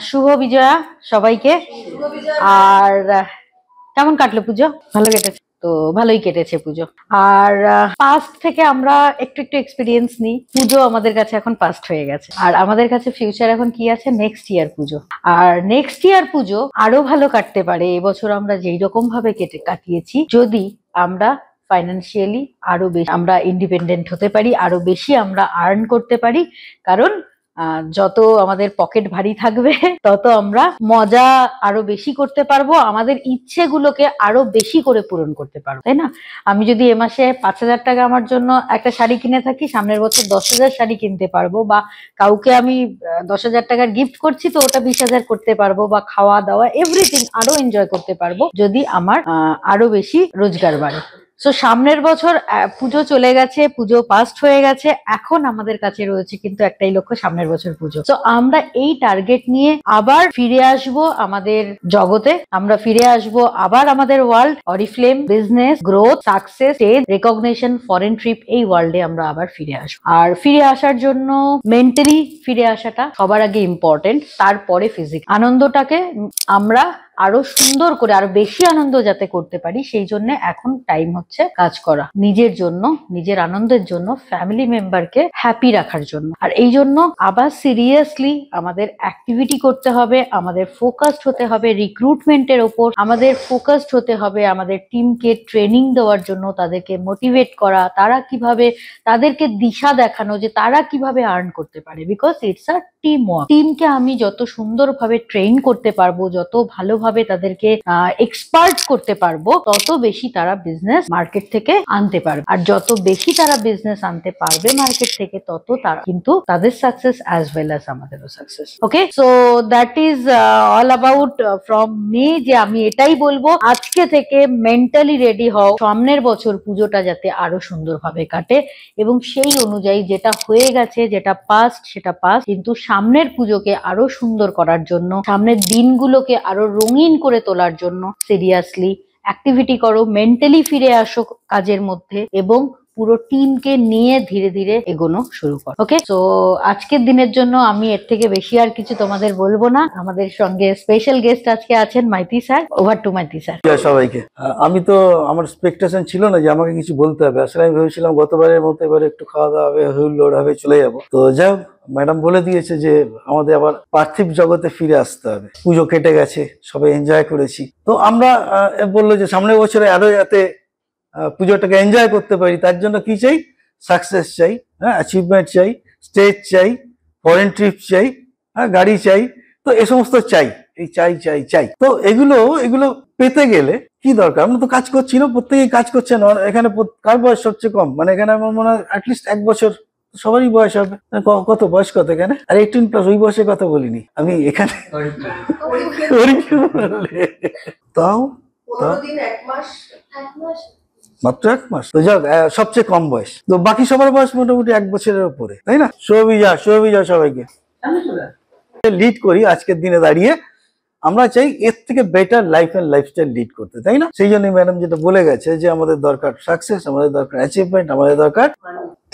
শুভ বিজয়া সবাইকে। আর কেমন কাটলো পুজো? ভালো কেটেছে তো? ভালোই কেটেছে পুজো। আর পাস্ট থেকে আমরা একটু একটু এক্সপিরিয়েন্স নিই। পুজো আমাদের কাছে এখন পাস্ট হয়ে গেছে, আর আমাদের কাছে ফিউচার এখন কি আছে? নেক্সট ইয়ার পুজো। আর নেক্সট ইয়ার পুজো আরো ভালো কাটতে পারে। এবছর আমরা যেই রকম ভাবে কাটিয়েছি, যদি আমরা ফাইন্যান্সিয়ালি আরো বেশি আমরা ইন্ডিপেন্ডেন্ট হতে পারি, আরো বেশি আমরা আর্ন করতে পারি। কারণ যত আমাদের পকেট ভারী থাকবে তত আমরা মজা আরো বেশি করতে পারবো, আমাদের ইচ্ছেগুলোকে আরো বেশি করে পূরণ করতে পারবো, তাই না? আমি যদি এ মাসে 5,000 টাকা আমার জন্য একটা শাড়ি কিনে থাকি, সামনের বছর 10,000 শাড়ি কিনতে পারবো। বা কাউকে আমি 10,000 টাকার গিফট করছি, তো ওটা 20,000 করতে পারবো। বা খাওয়া দাওয়া এভরিথিং আরো এনজয় করতে পারবো যদি আমার আরো বেশি রোজগার বাড়ে। সো সামনের বছর পুজো চলে গেছে, পুজো পাস্ট হয়ে গেছে, এখন আমাদের কাছে রয়েছে কিন্তু একটাই লক্ষ্য, সামনের বছর পুজো। তো আমরা এই টার্গেট নিয়ে আবার ফিরে আসব আমাদের জগতে, আমরা ফিরে আসব আবার আমাদের world, Oriflame, business, growth, success, stage, recognition, foreign trip, এই ওয়ার্ল্ডে আমরা আবার ফিরে আসবো। আর ফিরে আসার জন্য মেন্টালি ফিরে আসাটা সবার আগে ইম্পর্টেন্ট, তারপরে ফিজিক্যাল আনন্দটাকে আমরা আরো সুন্দর করে আরো বেশি আনন্দ যাতে করতে পারি, সেই জন্য এখন টাইম হচ্ছে কাজ করা, নিজের জন্য, নিজের আনন্দের জন্য, ফ্যামিলি মেম্বারকে হ্যাপি রাখার জন্য। আর এই জন্য আবার সিরিয়াসলি আমাদের অ্যাক্টিভিটি করতে হবে, আমাদের ফোকাসড হতে হবে রিক্রুটমেন্টের ওপর, আমাদের ফোকাসড হতে হবে আমাদের টিমকে ট্রেনিং দেওয়ার জন্য, তাদেরকে মোটিভেট করা, তারা কিভাবে, তাদেরকে দিশা দেখানো যে তারা কিভাবে আর্ন করতে পারে। Because it's a team work. টিমকে আমি যত সুন্দরভাবে ট্রেন করতে পারবো, যত ভালোভাবে তাদেরকে এক্সপার্ট করতে পারবো, তত বেশি তারা বিজনেস মার্কেট থেকে আনতে পারবে। আর যত বেশি তারা বিজনেস আনতে পারবে মার্কেট থেকে, তত তারা কিন্তু তাদের সাকসেস অ্যাজ ওয়েল অ্যাজ আমাদেরও success. Okay, so that is all about from me, যে আমি এটাই বলবো আজকে থেকে মেন্টালি রেডি হও, সামনের বছর পুজোটা যাতে আরো সুন্দরভাবে কাটে, এবং সেই অনুযায়ী যেটা হয়ে গেছে, যেটা পাস্ট সেটা পাস্ট, কিন্তু সামনের পুজোকে আরো সুন্দর করার জন্য, সামনের দিনগুলোকে আরো রঙিন করে তোলার জন্য সিরিয়াসলি অ্যাক্টিভিটি করো, মেন্টালি ফিরে আসো কাজের মধ্যে, এবং পুরো টিমকে নিয়ে ধীরে ধীরে এগোনো শুরু করো। ওকে, তো আজকের দিনের জন্য আমি এর থেকে বেশি আর কিছু তোমাদের বলবো না। আমাদের সঙ্গে স্পেশাল গেস্ট আজকে আছেন Maiti sir. Over to Maiti sir. সবাইকে, আমি তো আমার এক্সপেকটেশন ছিল না যে আমাকে কিছু বলতে হবে। আসলে আমি ভেবেছিলাম গতবারের মতো এবারে একটু খাওয়া দাওয়া হবে, হুল্লোড় হবে, চলে যাবো। তো যাই হোক, ম্যাডাম বলে দিয়েছে যে আমাদের আবার পার্থিব জগতে ফিরে আসতে হবে। পুজো কেটে গেছে, সবাই এনজয় করেছি। তো আমরা বললো যে সামনের বছরে আরো যাতে পুজোটাকে এনজয় করতে পারি, তার জন্য কি চাই? সাকসেস চাই, হ্যাঁ, অ্যাচিভমেন্ট চাই, স্টেজ চাই, ফরেন ট্রিপ চাই, হ্যাঁ, গাড়ি চাই। তো এ সমস্ত চাই, এই চাই চাই চাই। তো এগুলো পেতে গেলে কি দরকার? আমরা তো কাজ করছি না, প্রত্যেকেই কাজ করছে না। এখানে কার বয়স সবচেয়ে কম? মানে এখানে আমার মনে হয় অ্যাটলিস্ট 1 বছর সবারই বয়স হবে। কত বয়স কত এখানে? আর 18+, ওই বয়সের কথা বলিনি আমি এখানে। তাও মাত্র 1 মাস। তো যাক, সবচেয়ে কম বয়স। তো বাকি সবার বয়স মোটামুটি 1 বছরের উপরে, তাই না? শুভবিজয়া সবাইকে। লিড করি আজকের দিনে দাঁড়িয়ে, আমরা চাই এর থেকে better life and lifestyle lead করতে, তাই না? সেই জন্য ম্যাডাম যেটা বলে গেছে যে আমাদের দরকার সাকসেস, আমাদের দরকার অ্যাচিভমেন্ট, আমাদের দরকার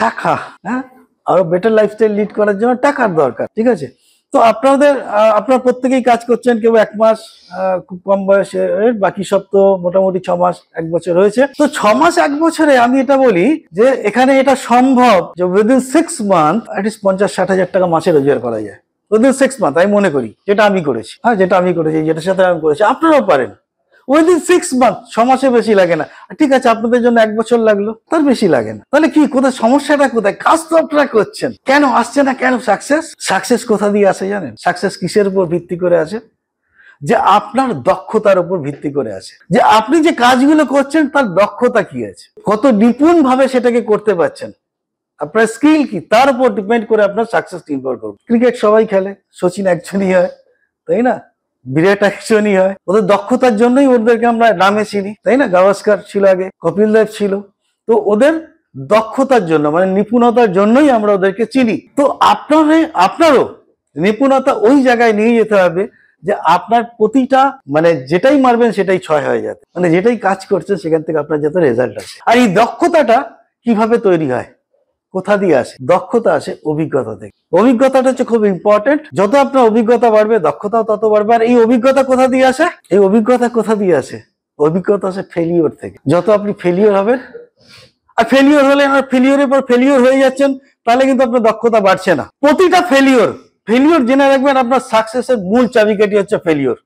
টাকা। হ্যাঁ, আরো বেটার লাইফস্টাইল লিড করার জন্য টাকার দরকার, ঠিক আছে? তো আপনারা প্রত্যেকেই কাজ করছেন, কেউ 1 মাস খুব কম বয়সে, বাকি সব তো মোটামুটি 6 মাস 1 বছর হয়েছে। তো 6 মাস 1 বছরে আমি এটা বলি যে এখানে এটা সম্ভব যে উইদিন 6 মান্থ অ্যাটলিস্ট 50-60 হাজার টাকা মাসে রোজগার করা যায়। উইদিন 6 মান্থ আমি মনে করি, যেটা আমি করেছি, হ্যাঁ, যেটার সাথে আমি করেছি, আপনারাও পারেন। উইদিন 6 মান্থ, 6 মাসে বেশি লাগে না। ঠিক আছে, আপনাদের জন্য 1 বছর লাগলো, তার বেশি লাগে না। তাহলে কি, কোথায় সমস্যাটা কোথায়? কাজ তো আপনারা করছেন, কেন আসছে না? কেন সাকসেস কোথা দিয়ে আসে জানেন? সাকসেস কিসের উপর ভিত্তি করে আসে? যে আপনার দক্ষতার উপর ভিত্তি করে আছে, যে আপনি যে কাজগুলো করছেন তার দক্ষতা কি আছে, কত নিপুণ ভাবে সেটাকে করতে পারছেন, আপনার স্কিল কি, তার উপর ডিপেন্ড করে আপনার সাকসেস নির্ভর করবে। ক্রিকেট সবাই খেলে, সচিন একজনই হয়, তাই না? বিরাট একজনই হয়। ওদের দক্ষতার জন্যই ওদেরকে আমরা নামে চিনি, তাই না? গাভাস্কার ছিল আগে, কপিল দেব ছিল। তো ওদের দক্ষতার জন্য, মানে নিপুণতার জন্যই আমরা ওদেরকে চিনি। তো আপনারও নিপুণতা ওই জায়গায় নিয়ে যেতে হবে যে আপনার প্রতিটা, মানে যেটাই মারবেন সেটাই 6 হয়ে যাবে, মানে যেটাই কাজ করছেন সেখান থেকে আপনার যাতে রেজাল্ট আসে। আর এই দক্ষতাটা কিভাবে তৈরি হয়? কোথা দিয়ে আসে? দক্ষতা আসে অভিজ্ঞতা থেকে। অভিজ্ঞতাটা হচ্ছে খুব ইম্পর্টেন্ট। যত আপনার অভিজ্ঞতা বাড়বে দক্ষতাও তত বাড়বে। আর এই অভিজ্ঞতা কোথা দিয়ে আসে? এই অভিজ্ঞতা কোথা দিয়ে আসে? অভিজ্ঞতা আসে ফেলিওর থেকে। যত আপনি ফেলিওর হবেন, আর ফেলিওর হলেন আর ফেলিওরের পর ফেলিওর হয়ে যাচ্ছেন, তাহলে কিন্তু আপনার দক্ষতা বাড়ছে না। প্রতিটা ফেলিওর জেনে রাখবেন, আপনার সাকসেসের মূল চাবিকাঠি হচ্ছে ফেলিওর।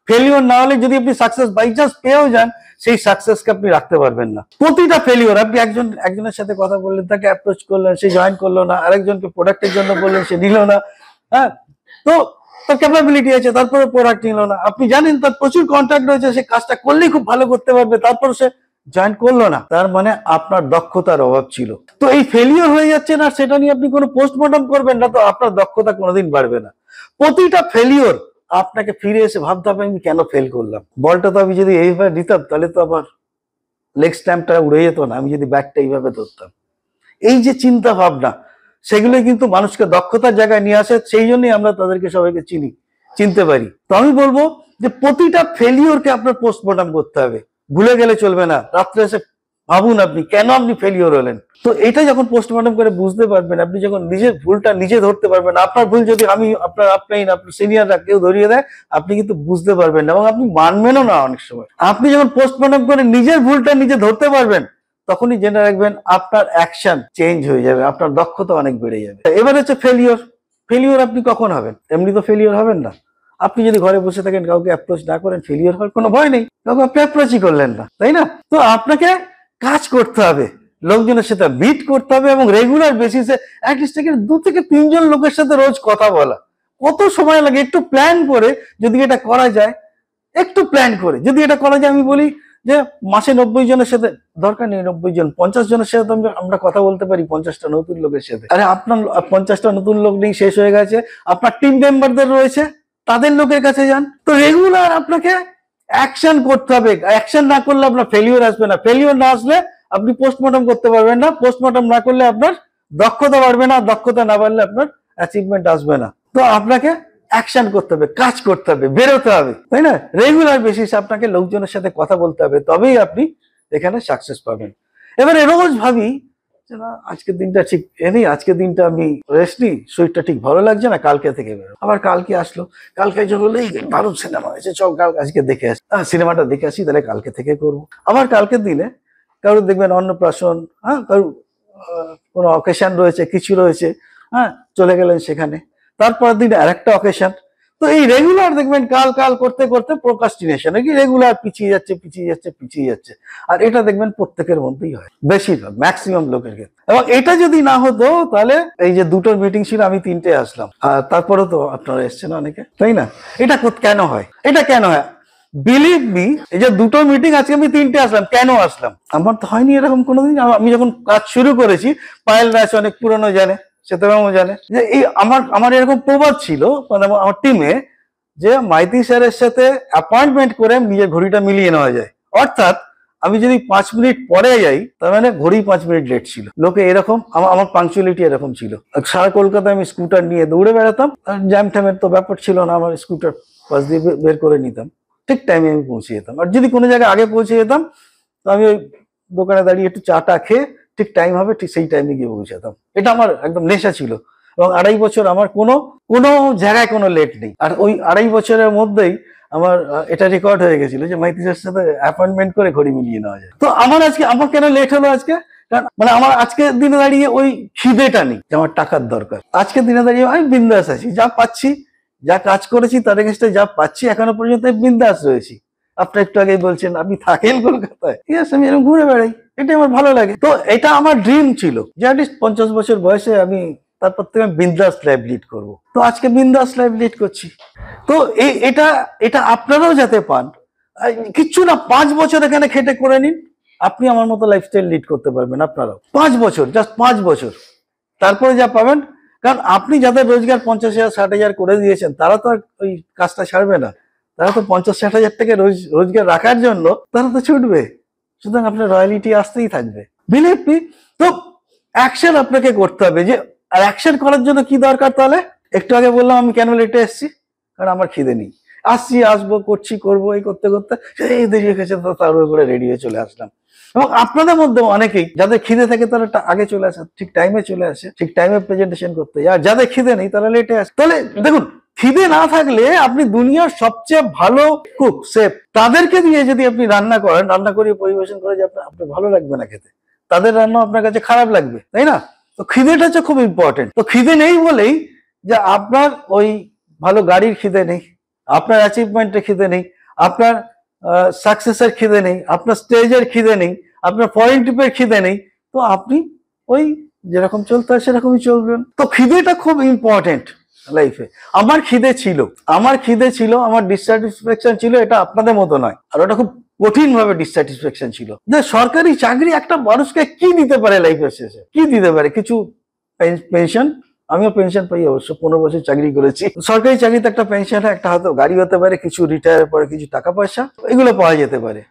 ফেলিওর না হলে যদি আপনি সাকসেস বাই চান্স পেয়েও যান, সেই সাকসেসকে আপনি রাখতে পারবেন না। প্রতিটা ফেলিওর, আপনি একজনের সাথে কথা বললেন, তাকে অ্যাপ্রোচ করলেন, সে জয়েন করলো না, আরেকজনকে প্রোডাক্টের জন্য বললেন, সে নিল না, হ্যাঁ, তো তার ক্যাপাবিলিটি আছে, তারপরে প্রোডাক্ট নিল না। আপনি জানেন তার প্রচুর কন্ট্যাক্ট রয়েছে, সে কাজটা করলেই খুব ভালো করতে পারবে, তারপর সে জয়েন করলো না। তার মানে আপনার দক্ষতার অভাব ছিল। তো এই ফেলিওর হয়ে যাচ্ছে না, সেটা নিয়ে আপনি কোনো পোস্টমর্টম করবেন না, তো আপনার দক্ষতা কোনোদিন বাড়বে না। প্রতিটা ফেলিওর আপনাকে ফিরে এসে ভাবতে হবে আমি কেন ফেল করলাম। বলটা তো আমি যদি এইভাবে দিতাম তাহলে তো আমার লেগ স্ট্যাম্পটা উড়ে যেত না, আমি যদি ব্যাটটা এইভাবে ধরতাম। এই যে চিন্তা ভাবনা, সেগুলো কিন্তু মানুষকে দক্ষতার জায়গায় নিয়ে আসে। সেই জন্যই আমরা তাদেরকে সবাইকে চিনতে পারি। তো আমি বলবো যে প্রতিটা ফেলিওরকে আপনার পোস্টমর্টম করতে হবে, ভুলে গেলে চলবে না। রাত্রে এসে ভাবুন আপনি কেন আপনি ফেলিওর হলেন। তো এটা যখন পোস্টমর্টম করে বুঝতে পারবেন, আপনি যখন নিজের ভুলটা নিজে ধরতে পারবেন, আপনার ভুল যদি আপনার সিনিয়ররা কেউ ধরিয়ে দেয়, আপনি কিন্তু বুঝতে পারবেন না এবং আপনি মানবেনও না অনেক সময়। আপনি যখন পোস্টমর্টম করে নিজের ভুলটা নিজে ধরতে পারবেন, তখনই জেনে রাখবেন আপনার অ্যাকশন চেঞ্জ হয়ে যাবে, আপনার দক্ষতা অনেক বেড়ে যাবে। এবার হচ্ছে ফেলিওর আপনি কখন হবেন? এমনি তো ফেলিওর হবেন না। আপনি যদি ঘরে বসে থাকেন, কাউকে অ্যাপ্রোচ না করেন, ফেলিওর হওয়ার কোনো ভয় নেই। কাউকে আপনি অ্যাপ্রোচই করলেন না, তাই না? তো আপনাকে কাজ করতে হবে, লোকজনের সাথে মিট করতে হবে এবং রেগুলার বেসিসে অ্যাটলিস্ট 2 থেকে 3 জন লোকের সাথে রোজ কথা বলা। কত সময় লাগে? একটু প্ল্যান করে যদি এটা করা যায়, আমি বলি যে মাসে 90 জনের সাথে, দরকার নেই 90 জন, 50 জনের সাথে আমরা কথা বলতে পারি, 50টা নতুন লোকের সাথে। আরে আপনার 50টা নতুন লোক নেই, শেষ হয়ে গেছে, আপনার টিম মেম্বারদের রয়েছে, তাদের লোকের কাছে যান। তো রেগুলার আপনাকে অ্যাকশন করতে হবে। অ্যাকশন না করলে আপনার ফেলিওর আসবে না। ফেলিওর না আসলে আপনি পোস্টমর্টম করতে পারবেন না। পোস্টমর্টম না করলে আপনার দক্ষতা বাড়বে না। দক্ষতা না বাড়লে আপনার অ্যাচিভমেন্ট আসবে না। তো আপনাকে অ্যাকশন করতে হবে, কাজ করতে হবে, বেরোতে হবে, তাই না? রেগুলার বেসিস আপনাকে লোকজনের সাথে কথা বলতে হবে, তবেই আপনি এখানে সাকসেস পাবেন। এবারে রোজ ভাবি যে না, আজকের দিনটা ঠিক নেই, আজকের দিনটা আমি রেস্ট নিই, শরীরটা ঠিক ভালো লাগছে না, কালকে থেকে বেরো। আবার কালকে আসলো, কালকে যখন দারুণ সিনেমা হয়েছে, চল আজকে দেখে আসি, সিনেমাটা দেখে আসি, তাহলে কালকে থেকে করবো। আবার কালকের দিনে কারোর দেখবেন অন্নপ্রাশন, কারোর কোনো অকেশন রয়েছে, কিছু রয়েছে, চলে গেলেন সেখানে। তারপরের দিন আরেকটা অকেশন। তো এই রেগুলার দেখবেন কাল করতে করতে প্রোক্রাস্টিনেশন কি রেগুলার পিছিয়ে যাচ্ছে। আর এটা দেখবেন প্রত্যেকের মধ্যেই হয়, বেশিরভাগ ম্যাক্সিমাম লোকের ক্ষেত্রে। এবং এটা যদি না হতো, তাহলে এই যে 2টোর মিটিং ছিল, আমি 3টে আসলাম, আর তারপরে তো আপনারা এসছেন অনেকে, তাই না? এটা কেন হয়? বিলিভ মি, এই যে 2টো মিটিং আজকে আমি 3টে আসলাম, কেন আসলাম? আমার তো হয়নি এরকম কোনোদিন। আমি যখন কাজ শুরু করেছি, পায়েল রাজ অনেক পুরনো জানে, শ্বেতাবাবু জানে, যে এই আমার এরকম প্রবাদ ছিল, মানে আমার টিমে, যে মাইতি স্যারের সাথে অ্যাপয়েন্টমেন্ট করে নিজের ঘড়িটা মিলিয়ে নেওয়া যায়। অর্থাৎ আমি যদি 5 মিনিট পরে যাই, তার মানে ঘড়ি 5 মিনিট লেট ছিল। লোকে এরকম, আমার পাংচুয়ালিটি এরকম ছিল। সারা কলকাতায় আমি স্কুটার নিয়ে দৌড়ে বেড়াতাম, জ্যাম ট্যামের তো ব্যাপার ছিল না, আমার স্কুটার পাশ দিয়ে বের করে নিতাম, ঠিক টাইমে আমি পৌঁছে যেতাম। আর যদি কোনো জায়গায় আগে পৌঁছে যেতাম, তো আমি ওই দোকানে দাঁড়িয়ে একটু চাটা খেয়ে, ঠিক টাইম হবে, ঠিক সেই টাইমে গিয়ে পৌঁছাতাম। এটা আমার একদম নেশা ছিল। এবং 2.5 বছর আমার কোনো জায়গায় কোনো লেট নেই। আর ওই 2.5 বছরের মধ্যেই আমার এটা রেকর্ড হয়ে গেছিল যে মাইতিসের সাথে অ্যাপয়েন্টমেন্ট করে ঘড়ি মিলিয়ে নেওয়া যায়। তো আমার কেন লেট হলো আজকে? কারণ মানে আমার আজকের দিনে দাঁড়িয়ে ওই খিদেটা নেই যে আমার টাকার দরকার। আজকের দিনে দাঁড়িয়ে আমি বিন্দাস আছি, যা পাচ্ছি, যা কাজ করেছি তার এগেইনস্টে যা পাচ্ছি, এখনো পর্যন্ত বিন্দাস রয়েছি। আপনার একটু আগেই বলছেন আপনি থাকেন কলকাতায়, ঠিক আছে, আমি এরকম ঘুরে বেড়াই, এটা আমার ভালো লাগে। তো এটা আমার ড্রিম ছিল যে অ্যাটলিস্ট 50 বছর বয়সে আমি তারপর থেকে বিন্দাস লাইফ লিড করবো। তো আজকে বিন্দাস লাইফ লিড করছি। তো এটা আপনারাও যাতে পান, কিচ্ছু না, 5 বছর এখানে খেটে করে নিন, আপনি আমার মতো লাইফস্টাইল লিড করতে পারবেন। আপনারাও 5 বছর, জাস্ট 5 বছর, তারপরে যা পাবেন। কারণ আপনি যাদের রোজগার 50,000 60,000 করে দিয়েছেন, তারা তো আর ওই কাজটা ছাড়বে না। তারা তো 50-60,000 টাকা রোজগার রাখার জন্য তারা তো ছুটবে। সুতরাং আপনার রয়্যালিটি আসতেই থাকবে, বিলিভ মি। তো অ্যাকশন আপনাকে করতে হবে। যে আর অ্যাকশন করার জন্য কি দরকার? তাহলে একটু আগে বললাম আমি কেন লেটে এসেছি, কারণ আমার খিদে নেই। আসবো, করবো, এই করতে করতে এই দেরি হয়ে গেছে, তো তার উপরে রেডি হয়ে চলে আসলাম। এবং আপনাদের মধ্যে অনেকেই যাদের খিদে থাকে তারা আগে চলে আসে, ঠিক টাইমে চলে আসে, ঠিক টাইমে প্রেজেন্টেশন করতে যায়, আর যাদের খিদে নেই তারা লেটে আসে। তাহলে দেখুন, খিদে না থাকলে আপনি দুনিয়ার সবচেয়ে ভালো কুক শেফ তাদেরকে দিয়ে যদি আপনি রান্না করেন, রান্না করে পরিবেশন করে, যে আপনার ভালো লাগবে না খেতে, তাদের রান্না আপনার কাছে খারাপ লাগবে, তাই না? তো খিদেটা হচ্ছে খুব ইম্পর্টেন্ট। তো খিদে নেই বলেই যে আপনার ওই ভালো গাড়ির খিদে নেই, আপনার অ্যাচিভমেন্টের খিদে নেই, আপনার সাকসেসের খিদে নেই, আপনার স্টেজের খিদে নেই, আপনার ফরেন ট্রিপের খিদে নেই, তো আপনি ওই যেরকম চলতে হয় সেরকমই চলবেন। তো খিদেটা খুব ইম্পর্টেন্ট লাইফে। আমার খিদে ছিল, আমার ডিসস্যাটিসফ্যাকশন ছিল, এটা আপনাদের মতো নয়। আর ওটা খুব কঠিন ভাবে ডিসস্যাটিসফ্যাকশন ছিল যে সরকারি চাকরি একটা মানুষকে কি দিতে পারে লাইফের শেষে, কি দিতে পারে? কিছু পেনশন, আমিও পেনশন পাই অবশ্য, 15 বছর চাকরি করেছি। সরকারি চাকরিতে একটা পেনশন, একটা হয়তো গাড়ি হতে পারে, কিছু রিটায়ারের পরে কিছু টাকা পয়সা, এগুলো পাওয়া যেতে পারে।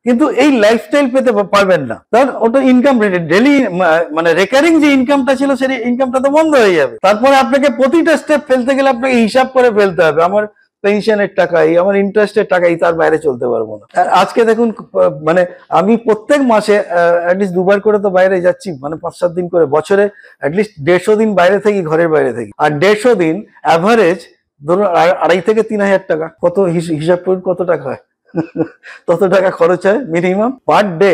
কিন্তু এই লাইফস্টাইল পেতে পারবেন না, কারণ ওটা ইনকাম ডেলি, মানে রেকারিং যে ইনকামটা ছিল সেই ইনকামটা তো বন্ধ হয়ে যাবে। তারপরে আপনাকে প্রতিটা স্টেপ ফেলতে গেলে আপনাকে হিসাব করে ফেলতে হবে, আমার পেনশনের টাকাই, আমার ইন্টারেস্টের টাকাই, তার বাইরে চলতে পারবো না। আর আজকে দেখুন, মানে আমি প্রত্যেক মাসে অ্যাটলিস্ট 2বার করে তো বাইরে যাচ্ছি, মানে 5-7 দিন করে, বছরে অ্যাটলিস্ট 150 দিন বাইরে থাকি, ঘরের বাইরে থাকি। আর 150 দিন অ্যাভারেজ ধরুন 2.5 থেকে 3,000 টাকা, কত হিসাব করুন কত টাকা হয়। তত টাকা খরচ হয় মিনিমাম পার ডে,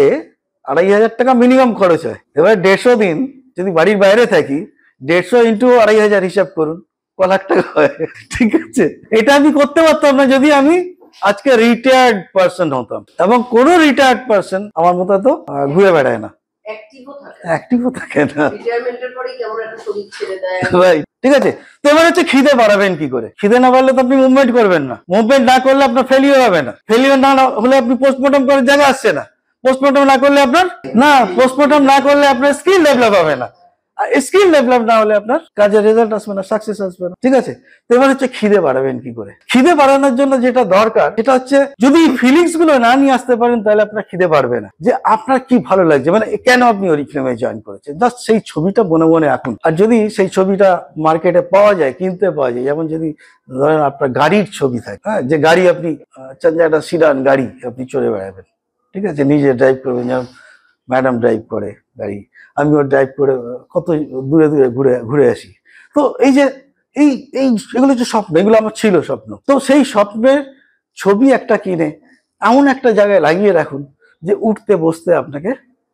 2,500 টাকা মিনিমাম খরচ হয়। এবার 150 দিন যদি বাড়ির বাইরে থাকি, 150 ইন্টু 2,500 হিসাব করুন ক লাখ টাকা হয়। ঠিক আছে, এটা আমি করতে পারতাম না যদি আমি আজকে রিটায়ার্ড পার্সন হতাম। এবং কোনো রিটায়ার্ড পার্সন আমার মতো তো ঘুরে বেড়ায় না, অ্যাক্টিভও থাকে না, রাইট? ঠিক আছে, তো এবার হচ্ছে খিদে বাড়াবেন কি করে? খিদে না বাড়লে তো আপনি মুভমেন্ট করবেন না, মুভমেন্ট না করলে আপনার ফেলিওর হবে না, ফেলিওর না হলে আপনি পোস্টমর্টম করার জায়গা আসছে না, পোস্টমর্টম না করলে আপনার স্কিল ডেভেলপ হবে না, আর স্কিল ডেভেলপ না হলে আপনার কাজের রেজাল্ট আসবে না, সাকসেস আসবে না। ঠিক আছে, তো এবার হচ্ছে খিদে বাড়াবেন কি করে? খিদে বাড়ানোর জন্য যেটা দরকার সেটা হচ্ছে, যদি ফিলিংস গুলো না নিয়ে আসতে পারেন তাহলে আপনার খিদে বাড়বে না। যে আপনার কি ভালো লাগছে, মানে কেন আপনি অরিফ্লেমে জয়েন করেছেন, জাস্ট সেই ছবিটা মনে মনে আঁকুন। আর যদি সেই ছবিটা মার্কেটে পাওয়া যায়, কিনতে পাওয়া যায়, যেমন যদি ধরেন আপনার গাড়ির ছবি থাকে, হ্যাঁ, যে গাড়ি আপনি চান যে একটা সিডান গাড়ি আপনি চড়ে বেড়াবেন, ঠিক আছে, নিজে ড্রাইভ করবেন, যেমন ম্যাডাম ড্রাইভ করে গাড়ি, আমিও ড্রাইভ করে কত দূরে দূরে ঘুরে আসি। তো এই যে এগুলো যে স্বপ্ন, এগুলো আমার ছিল স্বপ্ন। তো সেই স্বপ্নের ছবি একটা কিনে এমন একটা জায়গায় লাগিয়ে রাখুন যে উঠতে বসতে আপনাকে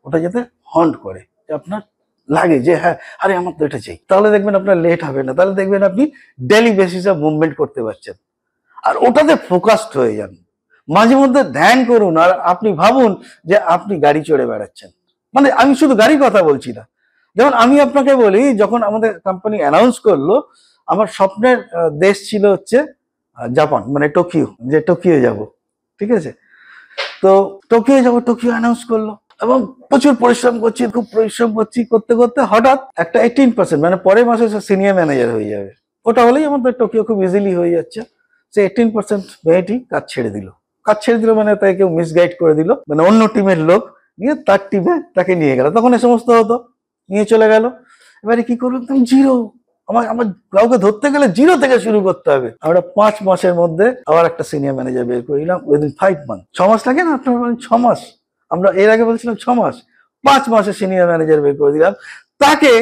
ওটা যাতে হন্ট করে, যে আপনার লাগে যে হ্যাঁ, আরে আমার তো এটা চাই। তাহলে দেখবেন আপনার লেট হবে না, তাহলে দেখবেন আপনি ডেইলি বেসিসে মুভমেন্ট করতে পারছেন, আর ওটাতে ফোকাসড হয়ে যান। মাঝে মধ্যে ধ্যান করুন, আর আপনি ভাবুন যে আপনি গাড়ি চড়ে বেড়াচ্ছেন। মানে আমি শুধু গাড়ির কথা বলছি না, যেমন আমি আপনাকে বলি, যখন আমাদের কোম্পানি অ্যানাউন্স করলো, আমার স্বপ্নের দেশ ছিল হচ্ছে জাপান, মানে টোকিও, যে টোকিও যাব। ঠিক আছে, তো টোকিও অ্যানাউন্স করলো, এবং প্রচুর পরিশ্রম করছি, খুব পরিশ্রম করতে করতে হঠাৎ একটা 18%, মানে পরের মাসে সিনিয়র ম্যানেজার হয়ে যাবে, ওটা হলেই আমাদের টোকিও খুব ইজিলি হয়ে যাচ্ছে। সে 18% মেয়েটি কাজ ছেড়ে দিল, মানে তাকে কেউ মিসগাইড করে দিল, মানে অন্য টিমের লোক নিয়ে তার টিমে তাকে নিয়ে গেল, তখন এই সমস্ত হতো, নিয়ে চলে গেল। এবারে কি করবো, একদম জিরো, আমার কাউকে ধরতে গেলে জিরো থেকে শুরু করতে হবে। আমরা 5 মাসের মধ্যে আবার একটা সিনিয়র ম্যানেজার বের করে দিলাম, উইদিন 5 মান্থ। 6 মাস লাগে না আপনার, 6 মাস, আমরা এর আগে বলছিলাম 6 মাস, 5 মাসে সিনিয়র ম্যানেজার বের করে দিলাম। তাকে,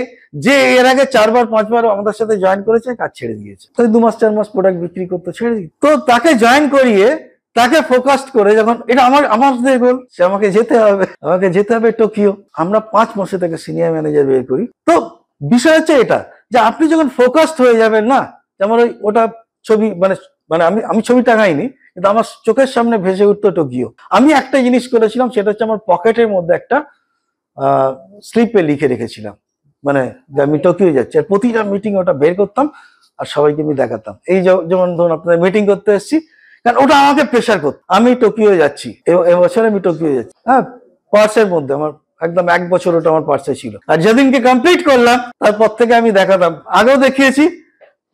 যে এর আগে 4-5 বার আমাদের সাথে জয়েন করেছে, কাজ ছেড়ে দিয়েছে, তো 2 মাস 4 মাস প্রোডাক্ট বিক্রি করতে ছেড়ে দিই। তো তাকে জয়েন করিয়ে, তাকে ফোকাসড করে, যখন এটা আমার গোল, সে আমাকে যেতে হবে টোকিও। আমরা 5 মাসে তাকে সিনিয়র ম্যানেজার বের করি। তো বিষয় হচ্ছে এটা, যে আপনি যখন ফোকাসড হয়ে যাবেন না, যেমন ওটা ছবি, মানে আমি ছবি টাঙাইনি, কিন্তু আমার চোখের সামনে ভেসে উঠতো টোকিও। আমি একটা জিনিস করেছিলাম, সেটা হচ্ছে আমার পকেটের মধ্যে একটা স্লিপে লিখে রেখেছিলাম, মানে যে আমি টোকিও যাচ্ছি, আর প্রতিটা মিটিং ওটা বের করতাম আর সবাইকে আমি দেখাতাম। এই যেমন ধরুন আপনাদের মিটিং করতে এসেছি, কারণ ওটা আমাকে প্রেশার করতো, আমি টোকিও যাচ্ছি, এবছর আমি টোকিও যাচ্ছি, হ্যাঁ, পার্সের মধ্যে আমার একদম 1 বছর ওটা আমার পার্সে ছিল। আর যেদিনকে কমপ্লিট করলাম, তারপর থেকে আমি দেখাতাম, আগেও দেখিয়েছি,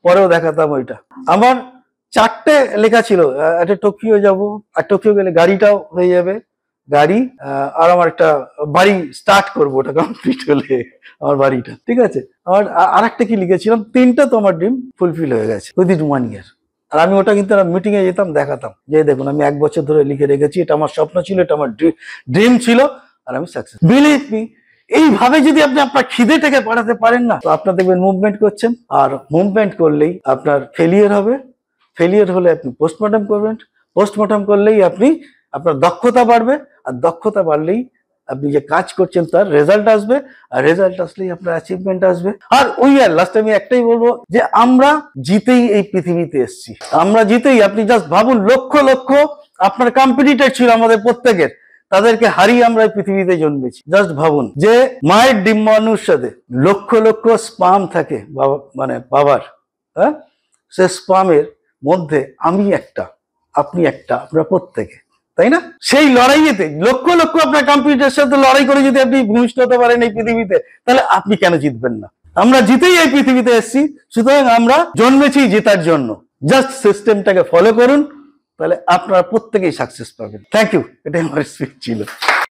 পরেও দেখাতাম। ওইটা আমার 4টে লেখা ছিল, একটা টোকিও যাব, আর টোকিও গেলে গাড়িটাও হয়ে যাবে, গাড়ি, আর আমার একটা বাড়ি স্টার্ট করবো, ওটা কমপ্লিট হলে আমার বাড়িটা। ঠিক আছে, আমার আর একটা কি লিখেছিলাম, 3টা তো আমার ড্রিম ফুলফিল হয়ে গেছে উইদিন 1 ইয়ার। আর আমি ওটা কিন্তু মিটিং এ যেতাম, দেখাতাম, যে দেখুন আমি 1 বছর ধরে লিখে রেখেছি, এটা আমার স্বপ্ন ছিল, এটা আমার ড্রিম ছিল, আর আমি সাকসেস। বিলিভ মি, এইভাবে যদি আপনি আপনার খিদেটাকে বাড়াতে পারেন না, তো আপনার দেখবেন মুভমেন্ট করছেন, আর মুভমেন্ট করলেই আপনার ফেলিয়ার হবে, ফেলিয়ার হলে আপনি পোস্টমর্টম করবেন, পোস্টমর্টম করলেই আপনার দক্ষতা বাড়বে, আর দক্ষতা বাড়লেই আপনি যে কাজ করছেন তার রেজাল্ট আসবে, আর রেজাল্ট আসলেই আপনার অ্যাচিভমেন্ট আসবে। আর ওই আর লাস্ট আমি একটাই বলবো যে আমরা জিতেই এই পৃথিবীতে এসেছি, আমরা জিতেই, আপনি জাস্ট ভাবুন, লক্ষ লক্ষ আপনার কম্পিটিটর ছিল আমাদের প্রত্যেকের, তাদেরকে হারিয়ে আমরা এই পৃথিবীতে জন্মেছি। জাস্ট ভাবুন যে মায়ের ডিম্বাণুর সাথে লক্ষ লক্ষ স্পাম থাকে বাবার, হ্যাঁ, সে স্পামের মধ্যে আমি একটা, আপনি একটা, আমরা প্রত্যেকে, তাই না? সেই লড়াইয়েতে লক্ষ লক্ষ আপনার কম্পিউটারের সাথে লড়াই করে যদি আপনি ভূমিষ্ঠ হতে পারেন এই পৃথিবীতে, তাহলে আপনি কেন জিতবেন না? আমরা জিতেই এই পৃথিবীতে এসেছি, সুতরাং আমরা জন্মেছি জেতার জন্য। জাস্ট সিস্টেমটাকে ফলো করুন, তাহলে আপনারা প্রত্যেকেই সাকসেস পাবেন। থ্যাংক ইউ, এটাই আমার স্পিচ ছিল।